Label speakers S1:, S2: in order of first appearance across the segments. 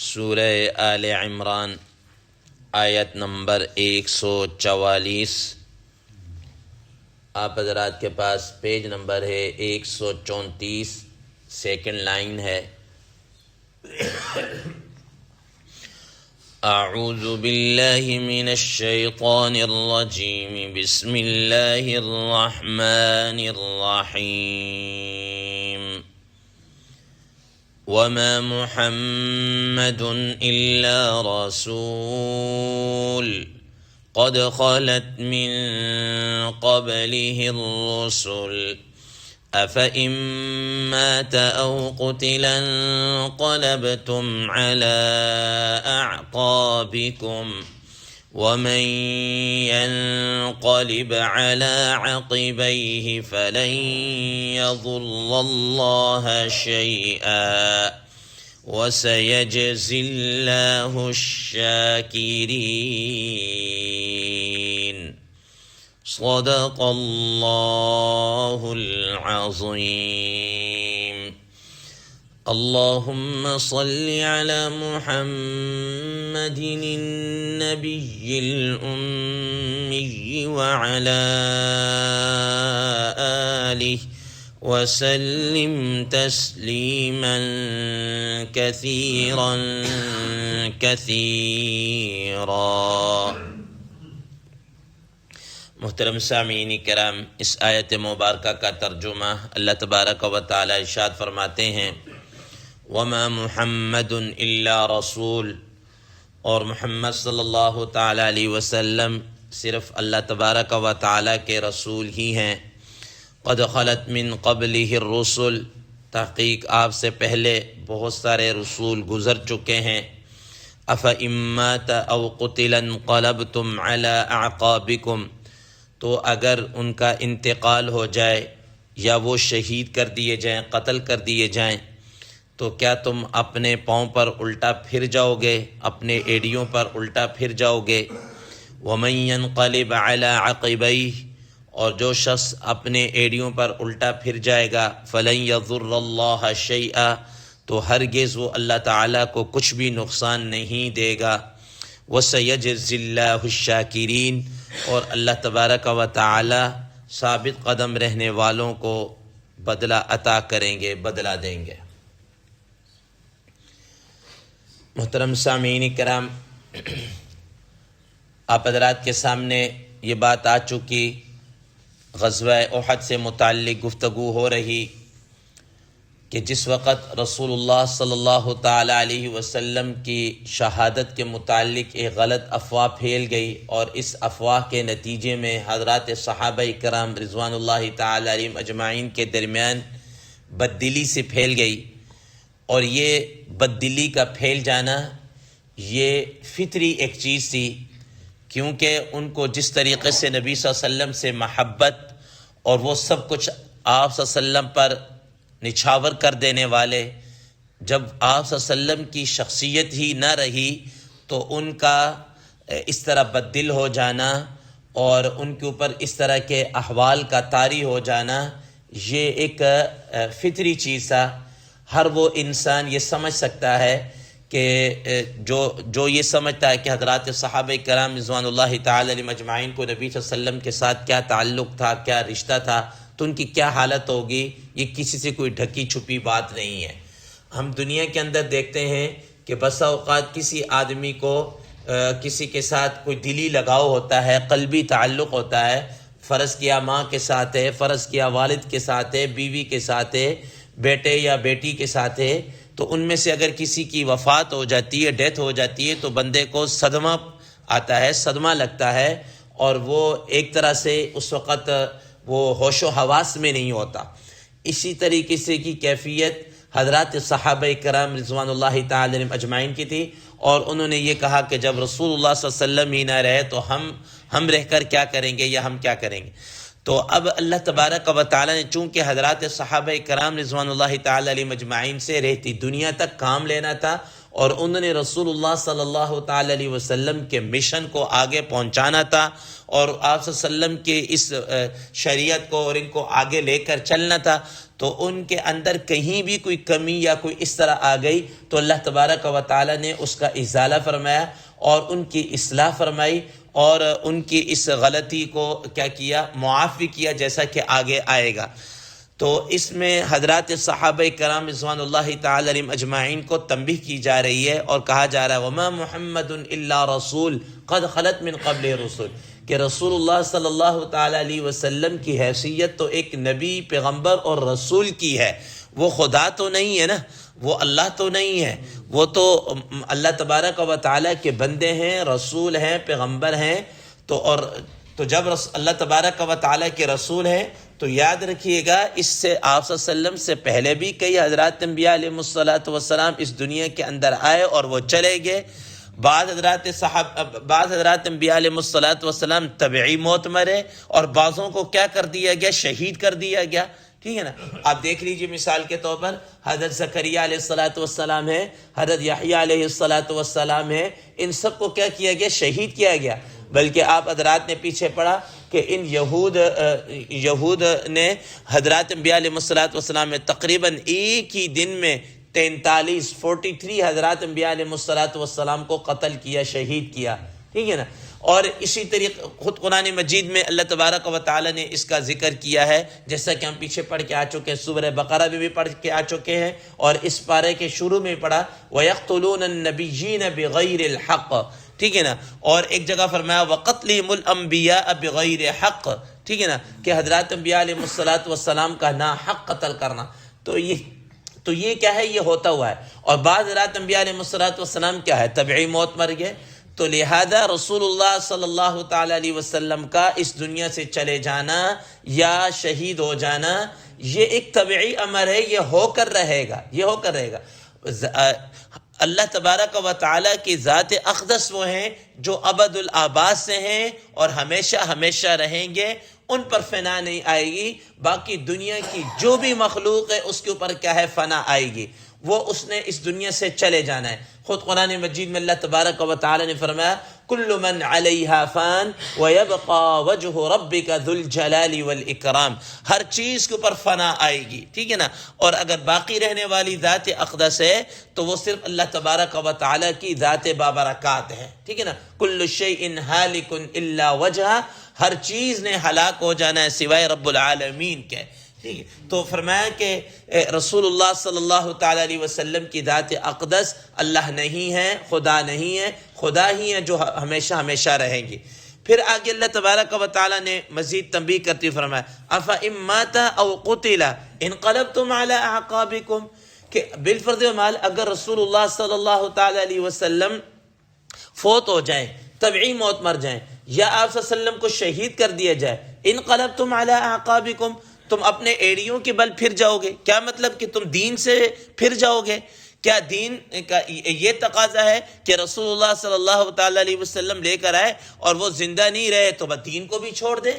S1: سورہ آل عمران آیت نمبر 144۔ آپ حضرات کے پاس پیج نمبر ہے 134، سیکنڈ لائن ہے۔ اعوذ باللہ من الشیطان الرجیم، بسم اللہ الرحمن الرحیم۔ وما محمد إلا رسول قد خلت من قبله الرسل أفإن مات أو قتل انقلبتم على أعقابكم ومن ينقلب على عقبيه فلن يضر الله شيئا وسيجزي الله الشاكرين۔ صدق الله العظيم۔ اللهم صل على محمد النبي الأمي وعلى آله وسلم تسليما كثيرا كثيرا۔ محترم سامعین کرام، اس آیت مبارکہ کا ترجمہ اللہ تبارک و تعالی ارشاد فرماتے ہیں، وما محمد الا رسول، اور محمد صلی اللہ تعالی علیہ وسلم صرف اللہ تبارک و تعالی کے رسول ہی ہیں۔ قد خلت من قبلہ الرسل، تحقیق آپ سے پہلے بہت سارے رسول گزر چکے ہیں۔ افإن مات او قتل انقلبتم علی اعقابکم، تو اگر ان کا انتقال ہو جائے یا وہ شہید کر دیے جائیں، قتل کر دیے جائیں، تو کیا تم اپنے پاؤں پر الٹا پھر جاؤ گے، اپنے ایڑیوں پر الٹا پھر جاؤ گے؟ ومن ينقلب على عقبيه، اور جو شخص اپنے ایڑیوں پر الٹا پھر جائے گا، فلن يضر الله شيئا، تو ہرگز وہ اللہ تعالیٰ کو کچھ بھی نقصان نہیں دے گا۔ وسيجزي الله الشاكرين، اور اللہ تبارک و تعالی ثابت قدم رہنے والوں کو بدلہ عطا کریں گے، بدلہ دیں گے۔ محترم سامعین کرام، آپ حضرات کے سامنے یہ بات آ چکی، غزوہ احد سے متعلق گفتگو ہو رہی کہ جس وقت رسول اللہ صلی اللہ تعالی علیہ وسلم کی شہادت کے متعلق ایک غلط افواہ پھیل گئی، اور اس افواہ کے نتیجے میں حضرات صحابہ کرام رضوان اللہ تعالی علیہم اجمعین کے درمیان بددلی سے پھیل گئی، اور یہ بددلی کا پھیل جانا یہ فطری ایک چیز تھی، کیونکہ ان کو جس طریقے سے نبی صلی اللہ علیہ وسلم سے محبت اور وہ سب کچھ آپ صلی اللہ علیہ وسلم پر نچھاور کر دینے والے، جب آپ صلی اللہ علیہ وسلم کی شخصیت ہی نہ رہی تو ان کا اس طرح بددل ہو جانا اور ان کے اوپر اس طرح کے احوال کا طاری ہو جانا یہ ایک فطری چیز تھا۔ ہر وہ انسان یہ سمجھ سکتا ہے کہ جو یہ سمجھتا ہے کہ حضرات صحابہ کرام رضوان اللہ تعالی علیہم اجمعین کو نبی صلی اللہ علیہ وسلم کے ساتھ کیا تعلق تھا، کیا رشتہ تھا، تو ان کی کیا حالت ہوگی، یہ کسی سے کوئی ڈھکی چھپی بات نہیں ہے۔ ہم دنیا کے اندر دیکھتے ہیں کہ بسا اوقات کسی آدمی کو کسی کے ساتھ کوئی دلی لگاؤ ہوتا ہے، قلبی تعلق ہوتا ہے، فرض کیا ماں کے ساتھ ہے، فرض کیا والد کے ساتھ ہے، بیوی کے ساتھ ہے، بیٹے یا بیٹی کے ساتھ ہے، تو ان میں سے اگر کسی کی وفات ہو جاتی ہے، ڈیتھ ہو جاتی ہے، تو بندے کو صدمہ آتا ہے، صدمہ لگتا ہے، اور وہ ایک طرح سے اس وقت وہ ہوش و حواس میں نہیں ہوتا۔ اسی طریقے سے کی کیفیت حضرات صحابہ کرام رضوان اللہ تعالی علیہم اجمعین کی تھی، اور انہوں نے یہ کہا کہ جب رسول اللہ صلی اللہ علیہ وسلم ہی نہ رہے تو ہم رہ کر کیا کریں گے، یا ہم کیا کریں گے۔ تو اب اللہ تبارک و تعالی نے چونکہ حضرات صحابہ کرام رضوان اللہ تعالی علیہم اجمعین سے رہتی دنیا تک کام لینا تھا، اور انہوں نے رسول اللہ صلی اللہ تعالی علیہ وسلم کے مشن کو آگے پہنچانا تھا اور آپ صلی اللہ علیہ وسلم کے اس شریعت کو اور ان کو آگے لے کر چلنا تھا. تو ان کے اندر کہیں بھی کوئی کمی یا کوئی اس طرح آ گئی تو اللہ تبارک و تعالیٰ نے اس کا ازالہ فرمایا اور ان کی اصلاح فرمائی اور ان کی اس غلطی کو کیا کیا، معافی کیا، جیسا کہ آگے آئے گا۔ تو اس میں حضرات صحابہ کرام رضوان اللہ تعالی علیہم اجمعین کو تنبیہ کی جا رہی ہے اور کہا جا رہا ہے وما محمد الا رسول قد خلت من قبل رسول، کہ رسول اللہ صلی اللہ تعالی علیہ وسلم کی حیثیت تو ایک نبی، پیغمبر اور رسول کی ہے، وہ خدا تو نہیں ہے نا، وہ اللہ تو نہیں ہے، وہ تو اللہ تبارک و تعالیٰ کے بندے ہیں، رسول ہیں، پیغمبر ہیں۔ تو جب اللہ تبارک و تعالیٰ کے رسول ہیں تو یاد رکھیے گا اس سے آپ صلی اللہ علیہ وسلم سے پہلے بھی کئی حضرات انبیاء علیہ السلام اس دنیا کے اندر آئے اور وہ چلے گئے۔ بعض حضرات انبیاء علیہ السلام طبعی موت مرے اور بعضوں کو کیا کر دیا گیا، شہید کر دیا گیا، ٹھیک ہے نا۔ آپ دیکھ لیجئے مثال کے طور پر حضرت زکریہ علیہ السلام ہے، حضرت یحییٰ علیہ السلام ہے، ان سب کو کیا کیا گیا، شہید کیا گیا۔ بلکہ آپ حضرات نے پیچھے پڑھا کہ ان یہود نے حضرات انبیاء علیہ السلام میں تقریباً ایک ہی دن میں 43 حضرات انبیاء علیہ السلام کو قتل کیا، شہید کیا، ٹھیک ہے نا۔ اور اسی طریقے خود قرآن مجید میں اللہ تبارک و تعالی نے اس کا ذکر کیا ہے، جیسا کہ ہم پیچھے پڑھ کے آ چکے ہیں، سورہ بقرہ میں بھی پڑھ کے آ چکے ہیں اور اس پارے کے شروع میں پڑھا وَيَقْتُلُونَ النَّبِيِّينَ بِغَيْرِ الْحَقِّ، ٹھیک ہے نا۔ اور ایک جگہ فرمایا وَقَتْلِهِمُ الْأَنْبِيَاءَ بِغَيْرِ حَقٍّ، ٹھیک ہے نا، کہ حضرات انبیاء علیہ السلام کا ناحق قتل کرنا۔ تو یہ کیا ہے، یہ ہوتا ہوا ہے۔ اور بعض حضرات انبیاء علیہ السلام کیا ہے، طبعی موت مر گئے۔ تو لہذا رسول اللہ صلی اللہ تعالی علیہ وسلم کا اس دنیا سے چلے جانا یا شہید ہو جانا یہ ایک طبعی امر ہے، یہ ہو کر رہے گا، یہ ہو کر رہے گا۔ اللہ تبارک و تعالیٰ کی ذات اقدس وہ ہیں جو ابد الآباد سے ہیں اور ہمیشہ ہمیشہ رہیں گے، ان پر فنا نہیں آئے گی۔ باقی دنیا کی جو بھی مخلوق ہے اس کے اوپر کیا ہے، فنا آئے گی، وہ اس نے اس دنیا سے چلے جانا ہے۔ خود قرآن مجید میں اللہ تبارک و تعالی نے فرمایا کل من علیہا فان ویبقى وجہ ربک ذو الجلال والاکرام، ہر چیز کے اوپر فنا آئے گی، ٹھیک ہے نا۔ اور اگر باقی رہنے والی ذات اقدس ہے تو وہ صرف اللہ تبارک و تعالی کی ذات بابرکات ہے، ٹھیک ہے نا۔ کل شیء ہالک الا وجہہ، ہر چیز نے ہلاک ہو جانا ہے سوائے رب العالمین کے، ٹھیک ہے۔ تو فرمایا کہ رسول اللہ صلی اللہ تعالی علیہ وسلم کی ذات اقدس اللہ نہیں ہے، خدا نہیں ہے، خدا ہی ہے جو ہمیشہ ہمیشہ رہیں گی۔ پھر آگے اللہ تبارک و تعالی نے مزید تنبیہ کرتے فرمایا افإن مات او قتل انقلبتم علی اعقابکم، کہ بالفرض ومال اگر رسول اللہ صلی اللہ تعالی علیہ وسلم فوت ہو جائیں، طبعی موت مر جائیں، یا آپ صلی اللہ علیہ وسلم کو شہید کر دیا جائے، انقلبتم علی اعقابکم، تم اپنے ایڑیوں کے بل پھر جاؤ گے۔ کیا مطلب کہ تم دین سے پھر جاؤ گے؟ کیا دین کا یہ تقاضا ہے کہ رسول اللہ صلی اللہ تعالی علیہ وسلم لے کر آئے اور وہ زندہ نہیں رہے تو بس دین کو بھی چھوڑ دے؟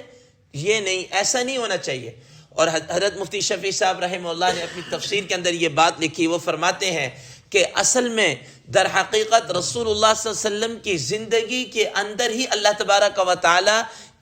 S1: یہ نہیں، ایسا نہیں ہونا چاہیے۔ اور حضرت مفتی شفیع صاحب رحمہ اللہ نے اپنی تفسیر کے اندر یہ بات لکھی، وہ فرماتے ہیں کہ اصل میں در حقیقت رسول اللہ صلی اللہ علیہ وسلم کی زندگی کے اندر ہی اللہ تبارک و تعالی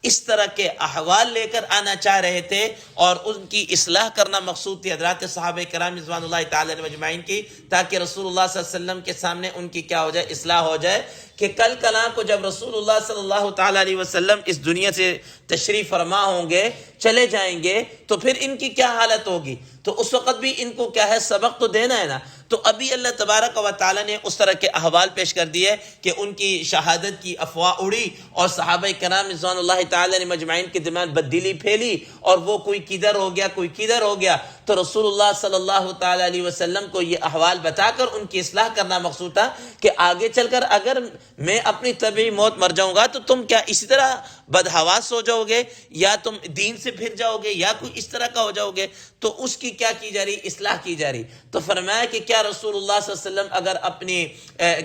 S1: اس طرح کے احوال لے کر آنا چاہ رہے تھے اور ان کی اصلاح کرنا مقصود تھی حضرات صحابہ کرام رضوان اللہ تعالی علیہم اجمعین کی، تاکہ رسول اللہ صلی اللہ علیہ وسلم کے سامنے ان کی کیا ہو جائے، اصلاح ہو جائے، کہ کل کلاں کو جب رسول اللہ صلی اللہ تعالی علیہ وسلم اس دنیا سے تشریف فرما ہوں گے، چلے جائیں گے، تو پھر ان کی کیا حالت ہوگی؟ تو اس وقت بھی ان کو کیا ہے، سبق تو دینا ہے نا۔ تو ابھی اللہ تبارک و تعالی نے اس طرح کے احوال پیش کر دیے کہ ان کی شہادت کی افواہ اڑی اور صحابہ کرام رضوان اللہ تعالی علیہم اجمعین کے درمیان بددلی پھیلی اور وہ کوئی کدھر ہو گیا، کوئی کدھر ہو گیا۔ تو رسول اللہ صلی اللہ تعالی علیہ وسلم کو یہ احوال بتا کر ان کی اصلاح کرنا مقصود تھا کہ آگے چل کر اگر میں اپنی طبعی موت مر جاؤں گا تو تم کیا اسی طرح بدحواس ہو جاؤ گے، یا تم دین سے پھر جاؤ گے، یا کوئی اس طرح کا ہو جاؤ گے؟ تو اس کی کیا کی جا رہی، اصلاح کی جا رہی۔ تو فرمایا کہ کیا رسول اللہ صلی اللہ علیہ وسلم اگر اپنی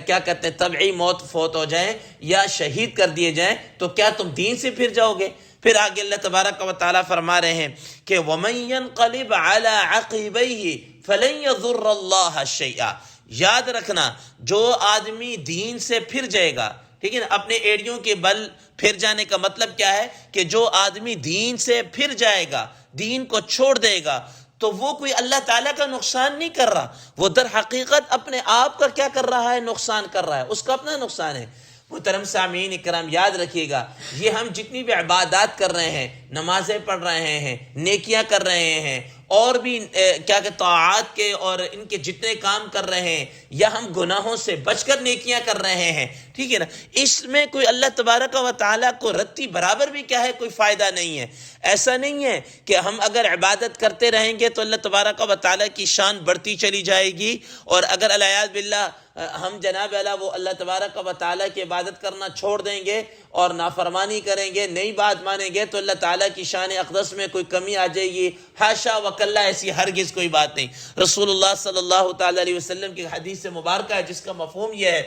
S1: کیا کہتے ہیں طبعی موت فوت ہو جائیں یا شہید کر دیے جائیں تو کیا تم دین سے پھر جاؤ گے؟ پھر آگے اللہ تبارک و تعالیٰ فرما رہے ہیں کہ وَمَن يَنْقَلِبْ عَلَىٰ عَقِبَيْهِ فَلَن يَضُرَّ اللَّهَ شَيْئًا، یاد رکھنا جو آدمی دین سے پھر جائے گا، ٹھیک ہے نا، اپنے ایڑیوں کے بل پھر جانے کا مطلب کیا ہے کہ جو آدمی دین سے پھر جائے گا، دین کو چھوڑ دے گا، تو وہ کوئی اللہ تعالیٰ کا نقصان نہیں کر رہا، وہ در حقیقت اپنے آپ کا کیا کر رہا ہے؟ نقصان کر رہا ہے، اس کا اپنا نقصان ہے۔ محترم سامعین اکرام، یاد رکھیے گا، یہ ہم جتنی بھی عبادات کر رہے ہیں، نمازیں پڑھ رہے ہیں، نیکیاں کر رہے ہیں، اور بھی کیا کہ طاعات کے اور ان کے جتنے کام کر رہے ہیں، یا ہم گناہوں سے بچ کر نیکیاں کر رہے ہیں، ٹھیک ہے نا، اس میں کوئی اللہ تبارک و تعالیٰ کو رتی برابر بھی کیا ہے کوئی فائدہ نہیں ہے۔ ایسا نہیں ہے کہ ہم اگر عبادت کرتے رہیں گے تو اللہ تبارک و تعالیٰ کی شان بڑھتی چلی جائے گی، اور اگر العیاذ باللہ ہم جناب اللہ وہ اللہ تبارک و تعالیٰ کی عبادت کرنا چھوڑ دیں گے اور نافرمانی کریں گے، نئی بات مانیں گے، تو اللہ تعالیٰ کی شان اقدس میں کوئی کمی آ جائے گی۔ حاشا وکلا، ایسی ہرگز کوئی بات نہیں۔ رسول اللہ صلی اللہ تعالیٰ علیہ وسلم کی حدیث مبارکہ ہے جس کا مفہوم یہ ہے،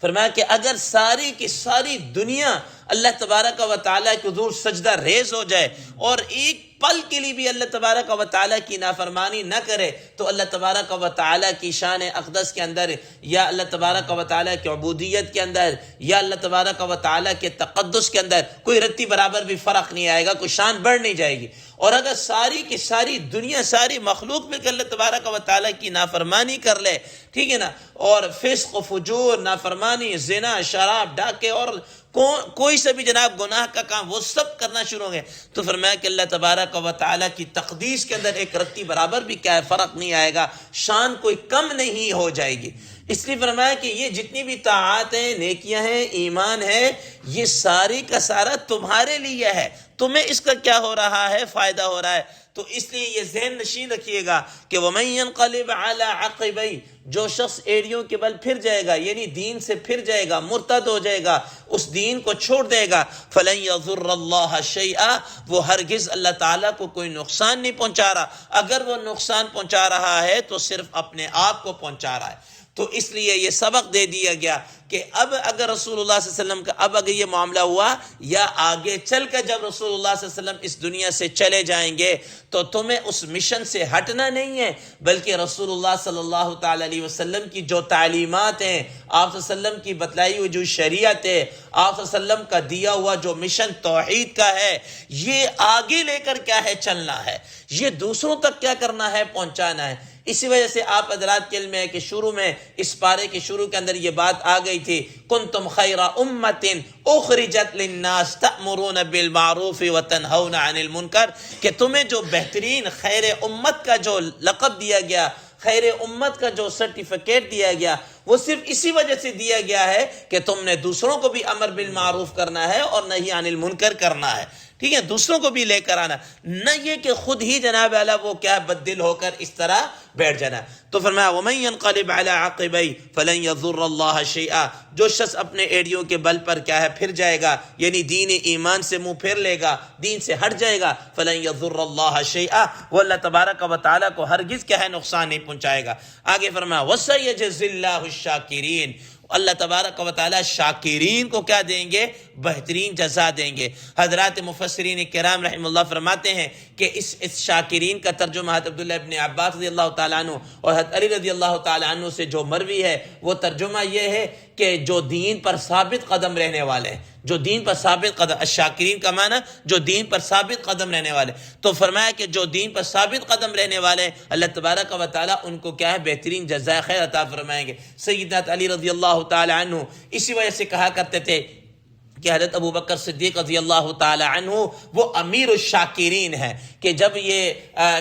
S1: فرمایا کہ اگر ساری کی ساری دنیا اللہ تبارک و تعالیٰ کے حضور سجدہ ریز ہو جائے اور ایک پل کے لیے بھی اللہ تبارک و تعالیٰ کی نافرمانی نہ کرے، تو اللہ تبارک و تعالیٰ کی شان اقدس کے اندر، یا اللہ تبارک و تعالیٰ کی عبودیت کے اندر، یا اللہ تبارک و تعالیٰ کے تقدس کے اندر کوئی رتی برابر بھی فرق نہیں آئے گا، کوئی شان بڑھ نہیں جائے گی۔ اور اگر ساری کی ساری دنیا، ساری مخلوق مل کر اللہ تبارک و تعالیٰ کی نافرمانی کر لے، ٹھیک ہے نا، اور فسق و فجور، نافرمانی، زنا، شراب، ڈاکے اور کوئی سے بھی جناب گناہ کا کام وہ سب کرنا شروع ہو گئے، تو فرمایا کہ اللہ تبارک و تعالیٰ کی تقدیس کے اندر ایک رتی برابر بھی کیا ہے فرق نہیں آئے گا، شان کوئی کم نہیں ہو جائے گی۔ اس لیے فرمایا کہ یہ جتنی بھی طاعات ہیں، نیکیاں ہیں، ایمان ہے، یہ ساری کا سارا تمہارے لیے ہے، تمہیں اس کا کیا ہو رہا ہے؟ فائدہ ہو رہا ہے۔ تو اس لیے یہ ذہن نشین رکھیے گا کہ وَمَن يَنْقَلِبْ عَلَىٰ عَقِبَيْهِ، جو شخص ایڑیوں کے بل پھر جائے گا، یعنی دین سے پھر جائے گا، مرتد ہو جائے گا، اس دین کو چھوڑ دے گا، فَلَن يَضُرَّ اللَّهَ شَيْئًا، وہ ہرگز اللہ تعالیٰ کو کوئی نقصان نہیں پہنچا رہا، اگر وہ نقصان پہنچا رہا ہے تو صرف اپنے آپ کو پہنچا رہا ہے۔ تو اس لیے یہ سبق دے دیا گیا کہ اب اگر رسول اللہ صلی اللہ علیہ وسلم کا اب اگر یہ معاملہ ہوا، یا آگے چل کر جب رسول اللہ صلی اللہ علیہ وسلم اس دنیا سے چلے جائیں گے، تو تمہیں اس مشن سے ہٹنا نہیں ہے، بلکہ رسول اللہ صلی اللہ تعالیٰ علیہ وسلم کی جو تعلیمات ہیں، آپ صلی اللہ علیہ وسلم کی بتلائی ہوئی جو شریعت ہے، آپ صلی اللہ علیہ وسلم کا دیا ہوا جو مشن توحید کا ہے، یہ آگے لے کر کیا ہے چلنا ہے، یہ دوسروں تک کیا کرنا ہے؟ پہنچانا ہے۔ اسی وجہ سے آپ حضرات کے علم ہے کہ شروع میں اس پارے کے شروع کے اندر یہ بات آ گئی تھی، کنتم خیر امت اخرجت للناس تأمرون بالمعروف وتنہون عن المنکر، کہ تمہیں جو بہترین خیر امت کا جو لقب دیا گیا، خیر امت کا جو سرٹیفکیٹ دیا گیا، وہ صرف اسی وجہ سے دیا گیا ہے کہ تم نے دوسروں کو بھی امر بالمعروف کرنا ہے اور نہی عن المنکر کرنا ہے، ٹھیک ہے، دوسروں کو بھی لے کر آنا، نہ یہ کہ خود ہی جناب اعلیٰ وہ کیا بد دل ہو کر اس طرح بیٹھ جانا۔ تو فرمایا وَمَن يَنْقَلِبْ عَلَىٰ عَقِبَيْهِ فَلَن يَضُرَّ اللَّهَ شَيْئًا، جو شخص اپنے ایڑیوں کے بل پر کیا ہے پھر جائے گا، یعنی دین ایمان سے منہ پھیر لے گا، دین سے ہٹ جائے گا، فَلَن يَضُرَّ اللَّهَ شَيْئًا، وہ اللہ تبارک و تعالیٰ کو ہرگز کیا ہے نقصان نہیں پہنچائے گا۔ آگے فرمایا وَسَيَجْزِي اللَّهُ الشَّاكِرِينَ، اللہ تبارک و تعالیٰ شاکرین کو کیا دیں گے؟ بہترین جزا دیں گے۔ حضرات مفسرین کرام رحمہ اللہ فرماتے ہیں کہ اس شاکرین کا ترجمہ حضرت عبداللہ ابن عباس رضی اللہ تعالیٰ عنہ اور حضرت علی رضی اللہ تعالیٰ عنہ سے جو مروی ہے، وہ ترجمہ یہ ہے کہ جو دین پر ثابت قدم رہنے والے ہیں، جو دین پر ثابت قدم، الشاکرین کا معنی جو دین پر ثابت قدم رہنے والے، تو فرمایا کہ جو دین پر ثابت قدم رہنے والے اللہ تبارک و تعالیٰ ان کو کیا ہے بہترین جزائے خیر عطا فرمائیں گے۔ سیدنا علی رضی اللہ تعالیٰ عنہ اسی وجہ سے کہا کرتے تھے کہ حضرت ابو بکر صدیق رضی اللہ تعالی عنہ وہ امیر الشاکرین ہیں، کہ جب یہ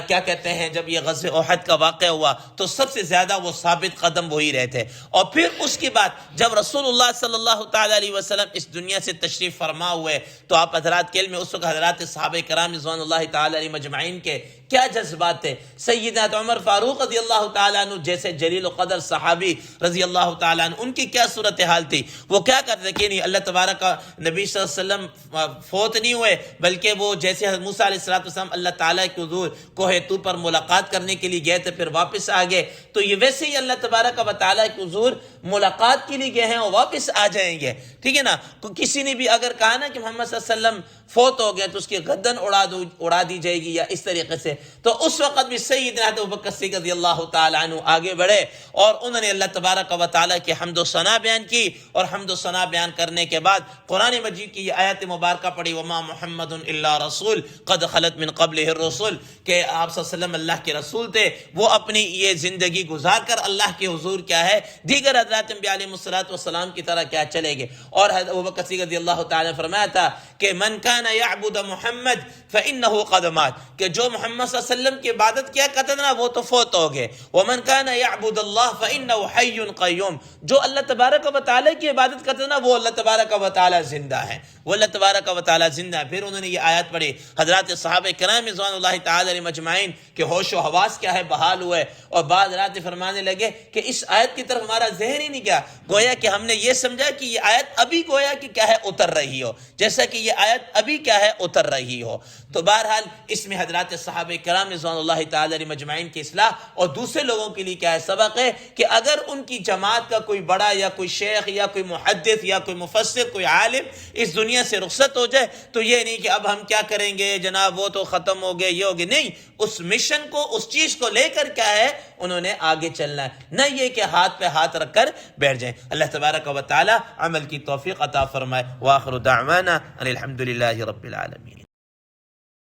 S1: کیا کہتے ہیں، جب یہ غزوہ احد کا واقعہ ہوا تو سب سے زیادہ وہ ثابت قدم وہی رہے تھے، اور پھر اس کے بعد جب رسول اللہ صلی اللہ تعالی علیہ وسلم اس دنیا سے تشریف فرما ہوئے تو آپ حضرات کے علم میں اس وقت حضرات صحابہ کرام رضوان اللہ تعالی علیہ مجمعین کے کیا جذبات تھے۔ سیدنا عمر فاروق رضی اللہ تعالیٰ عنہ جیسے جلیل القدر صحابی رضی اللہ تعالیٰ عنہ، ان کی کیا صورتحال تھی؟ وہ کیا کرتے کہ نہیں اللہ تبارک کا نبی صلی اللہ علیہ وسلم فوت نہیں ہوئے، بلکہ وہ جیسے حضرت موسیٰ علیہ السلام اللہ تعالیٰ کے حضور کوہ طور پر ملاقات کرنے کے لیے گئے تھے، پھر واپس آ گئے، تو یہ ویسے ہی اللہ تبارک و تعالیٰ کے حضور ملاقات کے لیے گئے ہیں اور واپس آ جائیں گے، ٹھیک ہے نا۔ کسی نے بھی اگر کہا نا کہ محمد صلی اللہ علیہ وسلم فوت ہو گیا تو اس کی گردن اڑا دی جائے گی یا اس طریقے سے. تو اس وقت بھی سیدنا ابوبکر صدیق رضی اللہ تعالیٰ عنہ آگے بڑھے اور انہوں نے اللہ تبارک و تعالیٰ کی حمد و ثنا بیان کی، اور حمد و ثنا بیان کرنے کے بعد قرآن مجید کی یہ آیت مبارکہ پڑھی وما محمد الا رسول قد خلت من قبلہ الرسل، کہ آپ صلی اللہ علیہ وسلم اللہ کے رسول تھے، وہ اپنی یہ زندگی گزار کر اللہ کے حضور کیا ہے دیگر حضرات انبیاء علیہ السلام کی طرح کیا چلے گے. اور حضرت ابوبکر صدیق رضی اللہ تعالیٰ نے فرمایا تھا کہ من کان یعبد محمد فإنہ قد مات، کہ جو محمد صلی اللہ علیہ وسلم کی عبادت کیا کرتا تھا نا وہ تو فوت ہو گئے. ومن کان یعبد اللہ فإنہ حی قیوم، جو اللہ تبارک و تعالیٰ کی عبادت کرتا نا وہ اللہ تبارک و تعالیٰ زندہ ہے، وہ اللہ تبارک و تعالیٰ زندہ ہے. پھر انہوں نے یہ آیت پڑھی حضرات صحابہ کرام رضوان اللہ تعالی علیہم اجمعین کہ ہوش و حواس کیا ہے بحال ہوئے، اور بعض رات فرمانے لگے کہ اس آیت کی طرف ہمارا ذہن ہی نہیں گیا، گویا کہ ہم نے یہ سمجھا کہ یہ آیت ابھی گویا کہ کیا ہے اتر رہی ہو، جیسا کہ یہ آیت ابھی کیا ہے اتر رہی ہو. تو بہرحال اس میں حضرات صحابہ کرام رضوان اللہ تعالی علیہم اجمعین کی اصلاح اور دوسرے لوگوں کے لیے کیا ہے سبق ہے کہ اگر ان کی جماعت کا کوئی بڑا یا کوئی شیخ یا کوئی محدث یا کوئی مفسر کوئی عالم اس دنیا سے رخصت ہو جائے تو یہ نہیں کہ اب ہم کیا کریں گے جناب وہ تو ختم ہو گئے یہ ہو گئے، نہیں، اس مشن کو اس چیز کو لے کر کیا ہے انہوں نے آگے چلنا ہے، نہ یہ کہ ہاتھ پہ ہاتھ رکھ کر بیٹھ جائیں. اللہ تبارک و تعالی عمل کی توفیق عطا فرمائے. وآخر دعوانا ان الحمد للہ رب العالمین.